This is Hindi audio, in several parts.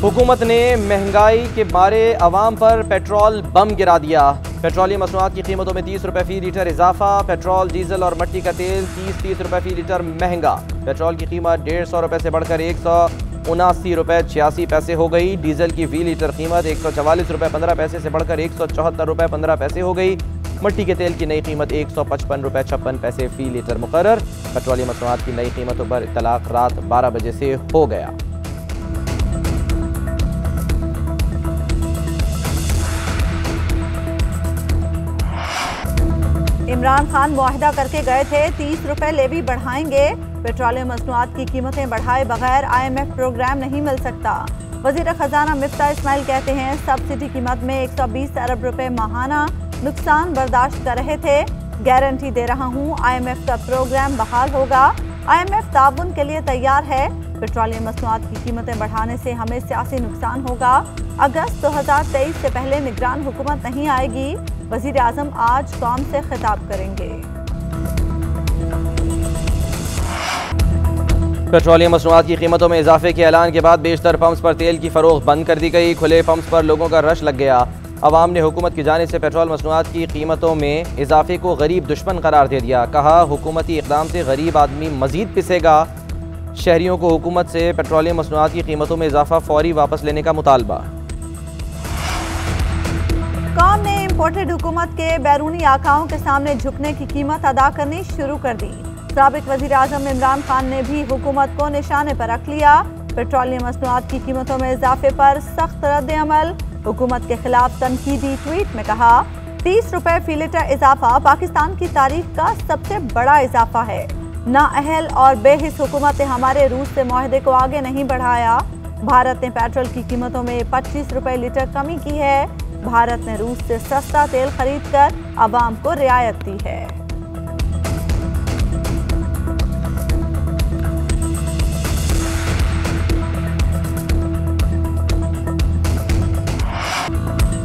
हुकूमत ने महंगाई के मारे अवाम पर पेट्रोल बम गिरा दिया। पेट्रोलियम मसनूआत की कीमतों में 30 रुपये फ़ी लीटर इजाफा। पेट्रोल, डीजल और मट्टी का तेल 30 रुपये फ़ी लीटर महंगा। पेट्रोल की कीमत 150 रुपये से बढ़कर 179 रुपये 86 पैसे हो गई। डीजल की फ़ी लीटर कीमत 144 रुपये 15 पैसे से बढ़कर 174 रुपये 15 पैसे हो गई। मट्टी के तेल की नई कीमत 155 रुपये 56 पैसे फ़ी लीटर मुकर्रर। पेट्रोलियम मसनूआत की नई कीमतों पर इत्तलाक रात 12 बजे से हो गया। इमरान खान मुआहदा करके गए थे 30 रुपये लेवी बढ़ाएंगे। पेट्रोलियम मसनूआत की कीमतें बढ़ाए बगैर IMF प्रोग्राम नहीं मिल सकता। वज़ीर खजाना मिफ्ता इस्माइल कहते हैं सब्सिडी कीमत में 120 अरब रुपए माहाना नुकसान बर्दाश्त कर रहे थे। गारंटी दे रहा हूँ IMF का प्रोग्राम बहाल होगा। IMF ताउन के लिए तैयार है। पेट्रोलियम मसनूआत की कीमतें बढ़ाने से हमें सियासी नुकसान होगा। अगस्त 2023 से पहले निगरान हुकूमत नहीं आएगी। वज़ीर आज़म आज कौम से खिताब करेंगे। पेट्रोलियम मसनूआत की कीमतों में इजाफे के ऐलान के बाद बेशतर पंप्स पर तेल की फरोख्त बंद कर दी गई। खुले पंप्स पर लोगों का रश लग गया। अवाम ने हुकूमत की जानिब से पेट्रोल मसनूआत की कीमतों में इजाफे को गरीब दुश्मन करार दे दिया। कहा हुकूमती इक़दाम से गरीब आदमी मजीद पिसेगा। शहरियों को हुकूमत से पेट्रोलियम मसनूआत की कीमतों में इजाफा फौरी वापस लेने का मुतालबा। कौम ने इम्पोर्टेड हुकूमत के बैरूनी आकाओं के सामने झुकने की कीमत अदा करनी शुरू कर दी। साबिक वज़ीर आज़म इमरान खान ने भी हुकूमत को निशाने पर रख लिया। पेट्रोलियम मसनूआत की कीमतों में इजाफे पर सख्त रद्द-ए-अमल। हुकूमत के खिलाफ तनकीदी ट्वीट में कहा 30 रुपये फ़ी लीटर इजाफा पाकिस्तान की तारीख का सबसे बड़ा इजाफा है। नाअहल और बेहिस हुकूमत ने हमारे रूस से मुआहदे को आगे नहीं बढ़ाया। भारत ने पेट्रोल की कीमतों में 25 रुपये लीटर कमी की है। भारत ने रूस से सस्ता तेल खरीद कर आवाम को रियायत दी है।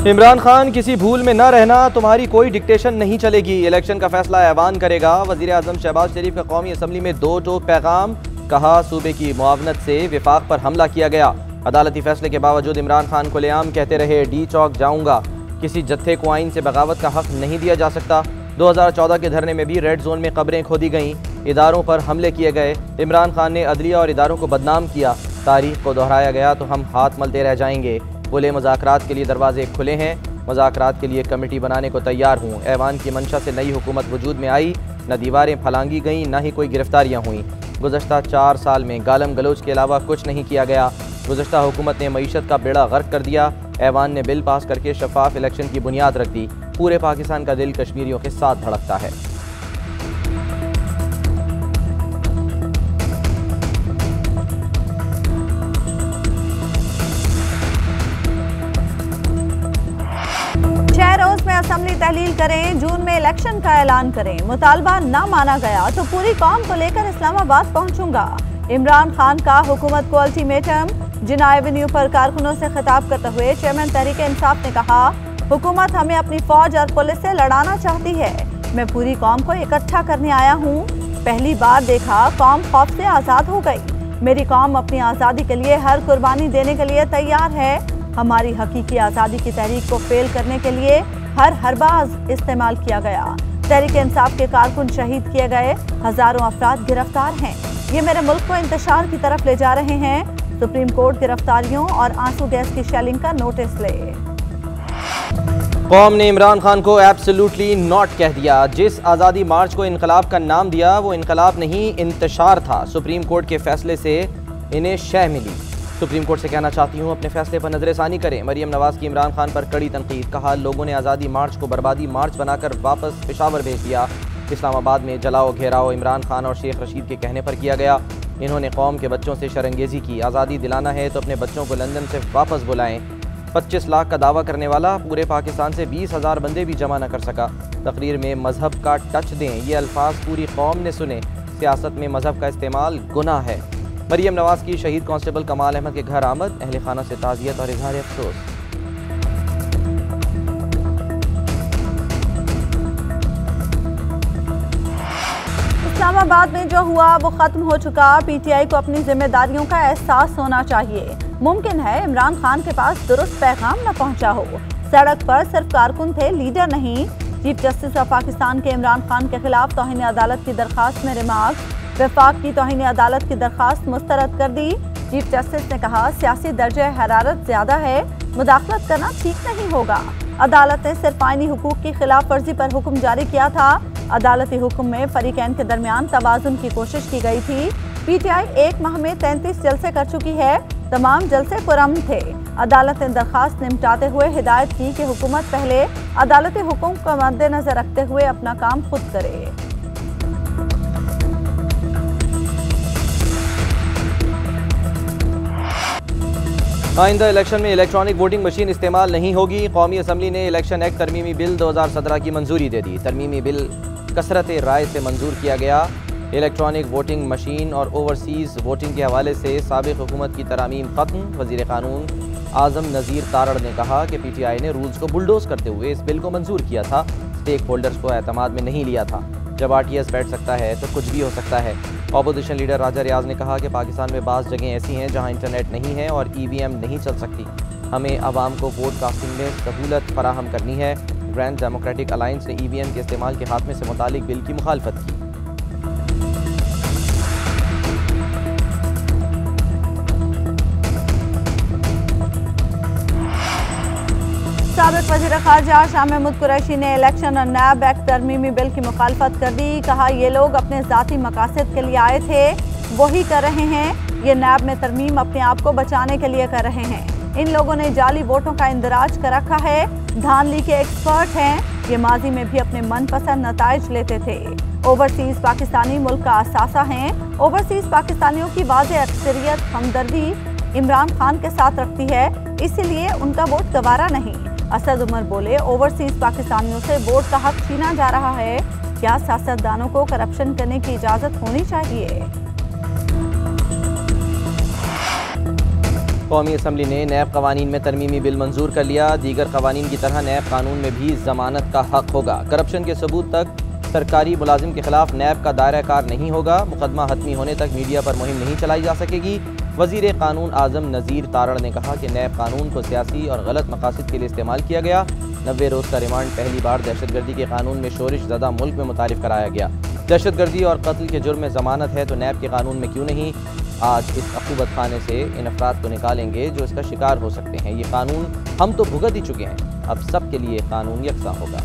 इमरान खान, किसी भूल में न रहना, तुम्हारी कोई डिक्टेशन नहीं चलेगी। इलेक्शन का फैसला ऐवान करेगा। वज़ीर आज़म शहबाज शरीफ का कौमी असम्बली में दो टोक पैगाम। कहा सूबे की मुआवनत से विफाक पर हमला किया गया। अदालती फैसले के बावजूद इमरान खान खुलेआम कहते रहे डी चौक जाऊंगा। किसी जत्थे को आइन से बगावत का हक नहीं दिया जा सकता। 2014 के धरने में भी रेड जोन में कब्रें खोदी गईं। इदारों पर हमले किए गए। इमरान खान ने अदलिया और इदारों को बदनाम किया। तारीख को दोहराया गया तो हम हाथ मलते रह जाएंगे। बोले मुज़ाकरात के लिए दरवाजे खुले हैं। मुज़ाकरात के लिए कमेटी बनाने को तैयार हूँ। ऐवान की मंशा से नई हुकूमत वजूद में आई। न दीवारें फलांगी गईं, न ही कोई गिरफ्तारियाँ हुईं। गुज़श्ता 4 साल में गालम गलोच के अलावा कुछ नहीं किया गया। गुज़श्ता हुकूमत ने मईशत का बेड़ा गर्क कर दिया। ऐवान ने बिल पास करके शफाफ इलेक्शन की बुनियाद रख दी। पूरे पाकिस्तान का दिल कश्मीरियों के साथ धड़कता है। असम्बली तहलील करें, जून में इलेक्शन का ऐलान करें। मुतालबा ना माना गया तो पूरी कौम को लेकर इस्लामाबाद पहुंचूंगा। इमरान खान का हुकूमत को अल्टीमेटम। जिना एवेन्यू पर कारकुनों से खिताब करते हुए चेयरमैन तहरीक इंसाफ ने कहा हुकूमत हमें अपनी फौज और पुलिस से लड़ाना चाहती है। मैं पूरी कौम को इकट्ठा करने आया हूँ। पहली बार देखा कौम खौफ से आज़ाद हो गई। मेरी कौम अपनी आज़ादी के लिए हर कुर्बानी देने के लिए तैयार है। हमारी हकीकी आज़ादी की तहरीक को फेल करने के लिए हर हरबाज इस्तेमाल किया गया। तहरीक इंसाफ के कारकुन शहीद किए गए। हजारों अफराद गिरफ्तार हैं। ये मेरे मुल्क को इंतशार की तरफ ले जा रहे हैं। सुप्रीम कोर्ट गिरफ्तारियों और आंसू गैस की शेलिंग का नोटिस ले। कौम ने इमरान खान को एब्सोल्युटली नॉट कह दिया। जिस आज़ादी मार्च को इनकलाब का नाम दिया वो इनकलाब नहीं इंतशार था। सुप्रीम कोर्ट के फैसले से इन्हें शह मिली। सुप्रीम कोर्ट से कहना चाहती हूँ अपने फैसले पर नजरसानी करें। मरियम नवाज की इमरान खान पर कड़ी तनकीद। कहा लोगों ने आज़ादी मार्च को बर्बादी मार्च बनाकर वापस पेशावर भेज दिया। इस्लामाबाद में जलाओ घेराओ इमरान खान और शेख रशीद के कहने पर किया गया। इन्होंने कौम के बच्चों से शरंगेजी की। आज़ादी दिलाना है तो अपने बच्चों को लंदन से वापस बुलाएं। 25 लाख का दावा करने वाला पूरे पाकिस्तान से 20,000 बंदे भी जमा न कर सका। तकरीर में मजहब का टच दें, ये अल्फाज पूरी कौम ने सुने। सियासत में मजहब का इस्तेमाल गुनाह है। मरियम नवाज की शहीद कांस्टेबल कमाल अहमद के घर आमद। अहले खाना से ताज़ियत और इजहार अफसोस। इस्लामाबाद में जो हुआ वो खत्म हो चुका। PTI को अपनी जिम्मेदारियों का एहसास होना चाहिए। मुमकिन है इमरान खान के पास दुरुस्त पैगाम न पहुंचा हो। सड़क पर सिर्फ कारकुन थे, लीडर नहीं। चीफ जस्टिस ऑफ पाकिस्तान के इमरान खान के खिलाफ तौहीन अदालत की दरखास्त में रिमार्क। वफाक की तौहीन अदालत की दरखास्त मुस्तरद कर दी। चीफ जस्टिस ने कहा, सियासी दर्जे हरारत ज्यादा है, मुदाखलत करना ठीक नहीं होगा। अदालत ने सिर्फ आईनी हुकूक की खिलाफ वर्जी पर हुक्म जारी किया था। अदालती हुक्म में फरीकैन के दरमियान तवाजुन की कोशिश की गई थी। पीटीआई 1 माह में 33 जलसे कर चुकी है, तमाम जलसे पुरअमन थे। अदालत ने दरखास्त निपटाते हुए हिदायत की कि हुकूमत पहले अदालती हुक्म को मद्देनजर रखते हुए अपना काम खुद करे। आइंदा इलेक्शन में इलेक्ट्रॉनिक वोटिंग मशीन इस्तेमाल नहीं होगी। कौमी असम्बली ने इलेक्शन एक्ट तरमीमी बिल 2017 की मंजूरी दे दी। तरमीमी बिल कसरत राय से मंजूर किया गया। इलेक्ट्रॉनिक वोटिंग मशीन और ओवरसीज़ वोटिंग के हवाले से साबिक़ हुकूमत की तरामीम ख़त्म। वज़ीर क़ानून आज़म नज़ीर तारड़ ने कहा कि पीटीआई ने रूल्स को बुलडोज करते हुए इस बिल को मंजूर किया था। स्टेक होल्डर्स को एतमाद में नहीं लिया था। जब आरटीएस बैठ सकता है तो कुछ भी हो सकता है। अपोजिशन लीडर राजा रियाज ने कहा कि पाकिस्तान में बाज़ जगह ऐसी हैं जहां इंटरनेट नहीं है और ईवीएम नहीं चल सकती। हमें आवाम को वोट कास्टिंग में सहूलत फराहम करनी है। ग्रैंड डेमोक्रेटिक अलायंस ने ईवीएम के इस्तेमाल के खात्मे से मुतालिक बिल की मुखालफत की। साबिक़ वज़ीर ख़ारजा शाह महमूद कुरैशी ने इलेक्शन और नैब एक्ट तरमीमी बिल की मुखालफत कर दी। कहा, ये लोग अपने ज़ाती मकासद के लिए आए थे, वही कर रहे हैं। ये नैब में तरमीम अपने आप को बचाने के लिए कर रहे हैं। इन लोगों ने जाली वोटों का इंदराज कर रखा है, धांधली के एक्सपर्ट हैं। ये माजी में भी अपने मनपसंद नताइज लेते थे। ओवरसीज़ पाकिस्तानी मुल्क का असासा हैं। ओवरसीज़ पाकिस्तानियों की वाज़ेह अक्सरियत हमदर्दी इमरान खान के साथ रखती है, इसीलिए उनका वोट गवारा नहीं। असद उमर बोले, ओवरसीज पाकिस्तानियों से वोट का हक छीना जा रहा है। क्या सियासतदानों को करप्शन करने की इजाजत होनी चाहिए? कौमी असम्बली ने नैब कवानीन में तरमीमी बिल मंजूर कर लिया। दीगर कवानीन की तरह नैब कानून में भी जमानत का हक होगा। करप्शन के सबूत तक सरकारी मुलाजिम के खिलाफ नैब का दायरा कार नहीं होगा। मुकदमा हतमी होने तक मीडिया पर मुहिम नहीं चलाई जा सकेगी। वज़ीर क़ानून आज़म नज़ीर तारड़ ने कहा कि नैब कानून को सियासी और गलत मकासद के लिए इस्तेमाल किया गया। 90 रोज़ का रिमांड पहली बार दहशतगर्दी के कानून में शोरिश ज़दा मुल्क में मुतारिफ कराया गया। दहशतगर्दी और कत्ल के जुर्म में ज़मानत है तो नैब के कानून में क्यों नहीं? आज इस अक़ूबत खाने से इन अफराद को निकालेंगे जो इसका शिकार हो सकते हैं। ये कानून हम तो भुगत ही चुके हैं, अब सब के लिए कानून यकसा होगा।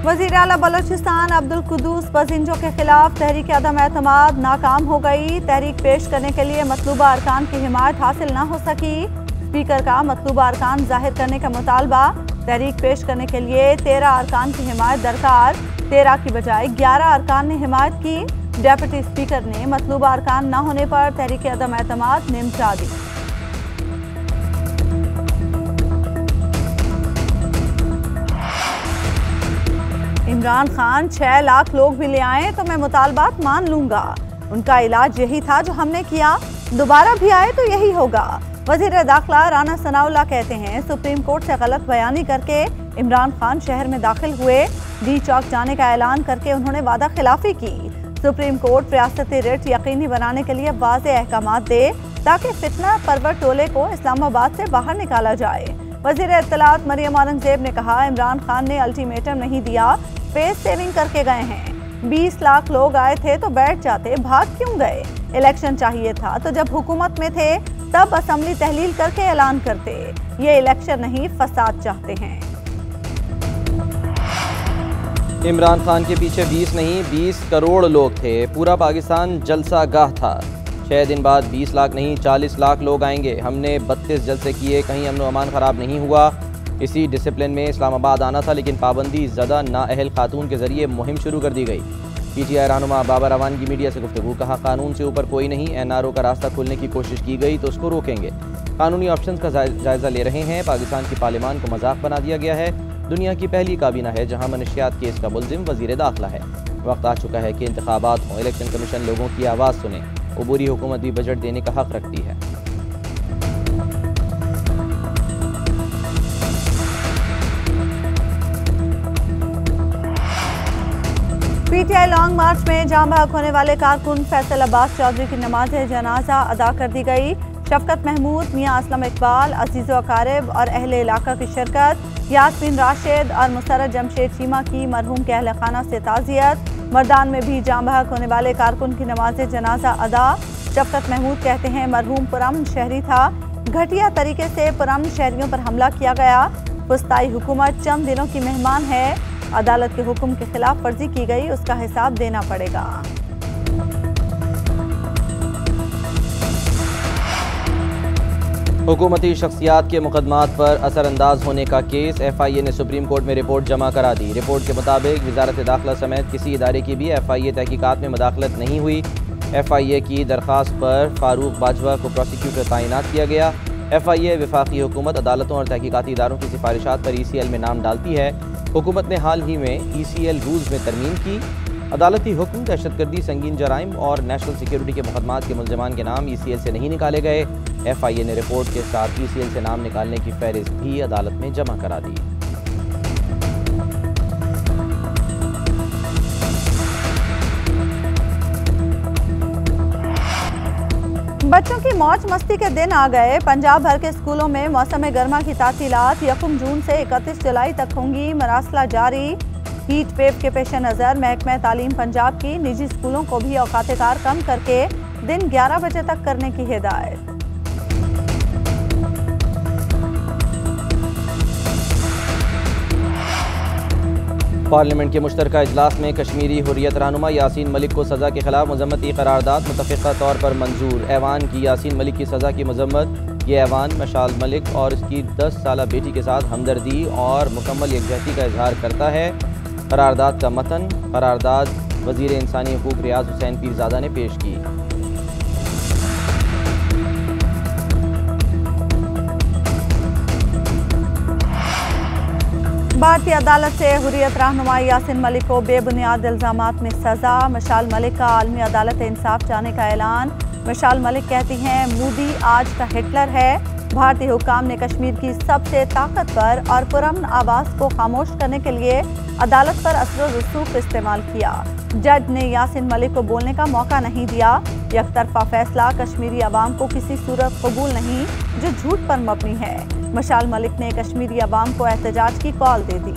वज़ीर आला बलोचिस्तान अब्दुल कुद्दूस पजिंजो के खिलाफ तहरीक अदम एतमाद नाकाम हो गई। तहरीक पेश करने के लिए मतलूबा अरकान की हिमायत हासिल न हो सकी। स्पीकर का मतलूबा अरकान जाहिर करने का मुतालबा। तहरीक पेश करने के लिए 13 अरकान की हिमायत दरकार, 13 की बजाय 11 अरकान ने हिमायत की। डेप्यूटी स्पीकर ने मतलूबा अरकान न होने पर तहरीक अदम एतमाद निमटा दी। इमरान खान 6 लाख लोग भी ले आए तो मैं मुतालबात मान लूंगा। उनका इलाज यही था जो हमने किया, दोबारा भी आए तो यही होगा। वजीर दाखिला राना सनाउल्लाह कहते हैं, सुप्रीम कोर्ट से गलत बयानी करके इमरान खान शहर में दाखिल हुए। डी चौक जाने का ऐलान करके उन्होंने वादा खिलाफी की। सुप्रीम कोर्ट रियासती रिट यकीनी बनाने के लिए वाज़ेह अहकामात दे ताकि फितना परवर टोले को इस्लामाबाद से बाहर निकाला जाए। वज़ीर इत्तलात मरियम औरंगजेब ने कहा, इमरान खान ने अल्टीमेटम नहीं दिया, फेस सेविंग करके गए हैं। 20 लाख लोग आए थे तो बैठ जाते, भाग क्यों गए? इलेक्शन चाहिए था तो जब हुकूमत में थे तब असेंबली तहलील करके ऐलान करते। ये इलेक्शन नहीं, फसाद चाहते हैं। इमरान खान के पीछे 20 नहीं 20 करोड़ लोग थे। पूरा पाकिस्तान जलसा गाह था। 6 दिन बाद 20 लाख नहीं 40 लाख लोग आएंगे। हमने 32 जलसे किए, कहीं अमन अमान ख़राब नहीं हुआ। इसी डिसिप्लिन में इस्लामाबाद आना था, लेकिन पाबंदी ज़दा नाअहल खातून के ज़रिए मुहिम शुरू कर दी गई। पीटीआई रहनुमा बाबर रवान की मीडिया से गुफ्तगू। कहा, कानून से ऊपर कोई नहीं। एनआरओ का रास्ता खोलने की कोशिश की गई तो उसको रोकेंगे। कानूनी ऑप्शन का जायज़ा ले रहे हैं। पाकिस्तान की पार्लियामान को मजाक बना दिया गया है। दुनिया की पहली काबीना है जहाँ मनशियात केस का मुल्जिम वज़ीर दाखिला है। वक्त आ चुका है कि इंतखाबात हों, इलेक्शन कमीशन लोगों की आवाज़ सुने। अबूरी हुकूमत भी बजट देने का हक रखती है। पीटीआई लॉन्ग मार्च में जाम बहक होने वाले कारकुन फैसल अब्बास चौधरी की नमाज जनाजा अदा कर दी गई। शफकत महमूद, मियां असलम इकबाल, अजीज़ अकारिब और अहले इलाका की शिरकत। यास्मीन राशिद और मुसर्रत जमशेद चीमा की मरहूम के अहल खाना से ताज़ियत। मर्दान में भी जाम बहक होने वाले कारकुन की नमाज जनाजा अदा। शफकत महमूद कहते हैं मरहूम पुरअमन शहरी था, घटिया तरीके से पुरअमन शहरियों पर हमला किया गया। वस्ताई हुकूमत चंद दिनों की मेहमान है, अदालत के हुक्म के खिलाफ वर्जी की गई, उसका हिसाब देना पड़ेगा। हुकूमती शख्सियात के मुकदमात पर असरअंदाज होने का केस, FIA ने सुप्रीम कोर्ट में रिपोर्ट जमा करा दी। रिपोर्ट के मुताबिक वजारत दाखिला समेत किसी इदारे की भी FIA तहकीकात में मुदाखलत नहीं हुई। FIA की दरख्वास्त पर फारूक बाजवा को प्रोसिक्यूटर तैनात किया गया। FIA वफाकी हुकूमत, अदालतों और तहकीकाती इदारों की सिफारिशात पर ECL में नाम डालती है। हुकूमत ने हाल ही में ECL रूल्स में तरमीम की। अदालती हुक्म, दहशतगर्दी, संगीन जराइम और नेशनल सिक्योरिटी के मुकदमात के मुलजमान के नाम ECL से नहीं निकाले गए। FIA ने रिपोर्ट के साथ ECL से नाम निकालने की फहरिस्त भी अदालत में जमा करा दी। बच्चों की मौज मस्ती के दिन आ गए। पंजाब भर के स्कूलों में मौसम गर्मा की तातीलात 1 जून से 31 जुलाई तक होंगी। मरासला जारी। हीट वेव के पेश नज़र महकमा तालीम पंजाब की निजी स्कूलों को भी औकात कार कम करके दिन 11 बजे तक करने की हिदायत। पार्लियामेंट के मुश्तरका इजलास में कश्मीरी हुर्रियत रहनुमा यासीन मलिक को सज़ा के खिलाफ मजम्मती करारदाद मुतफ़िक़ा तौर पर मंजूर। ऐवान की यासीन मलिक की सज़ा की मजम्मत। ये ऐवान मशाल मलिक और इसकी 10 साला बेटी के साथ हमदर्दी और मुकम्मल यकजहती का इजहार करता है। करारदाद का मतन करारदाद वज़ीर इंसानी हकूक़ रियाज हुसैन पीरज़ादा ने पेश की। भारतीय अदालत से हुर्रियत रहनुमा यासीन मलिक को बेबुनियाद इल्ज़ामात में सज़ा। मशाल मलिक का आलमी अदालत इंसाफ चाहने का ऐलान। मशाल मलिक कहती हैं मोदी आज का हिटलर है। भारतीय हुक्काम ने कश्मीर की सबसे ताकतवर और पुरअमन आवाज़ को खामोश करने के लिए अदालत पर असर रसूख इस्तेमाल किया। जज ने यासीन मलिक को बोलने का मौका नहीं दिया। यकतरफा फैसला कश्मीरी अवाम को किसी सूरत कबूल नहीं जो झूठ पर मबनी है। मशाल मलिक ने कश्मीरी अवाम को एहतजाज की कॉल दे दी।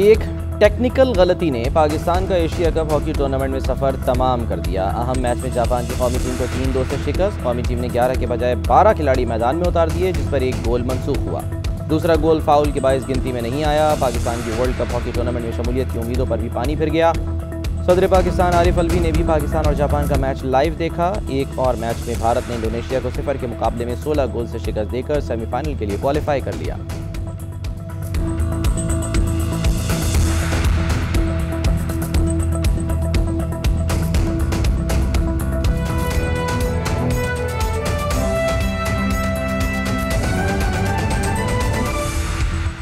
एक टेक्निकल गलती ने पाकिस्तान का एशिया कप हॉकी टूर्नामेंट में सफ़र तमाम कर दिया। अहम मैच में जापान की कौमी टीम को 3-2 से शिकस्त। कौमी टीम ने 11 के बजाय 12 खिलाड़ी मैदान में उतार दिए, जिस पर एक गोल मंसूख हुआ। दूसरा गोल फाउल के बायस गिनती में नहीं आया। पाकिस्तान की वर्ल्ड कप हॉकी टूर्नामेंट में शमूलियत की उम्मीदों पर भी पानी फिर गया। सदर पाकिस्तान आरिफ अलवी ने भी पाकिस्तान और जापान का मैच लाइव देखा। एक और मैच में भारत ने इंडोनेशिया को 0 के मुकाबले में 16 गोल से शिकस्त देकर सेमीफाइनल के लिए क्वालिफाई कर लिया।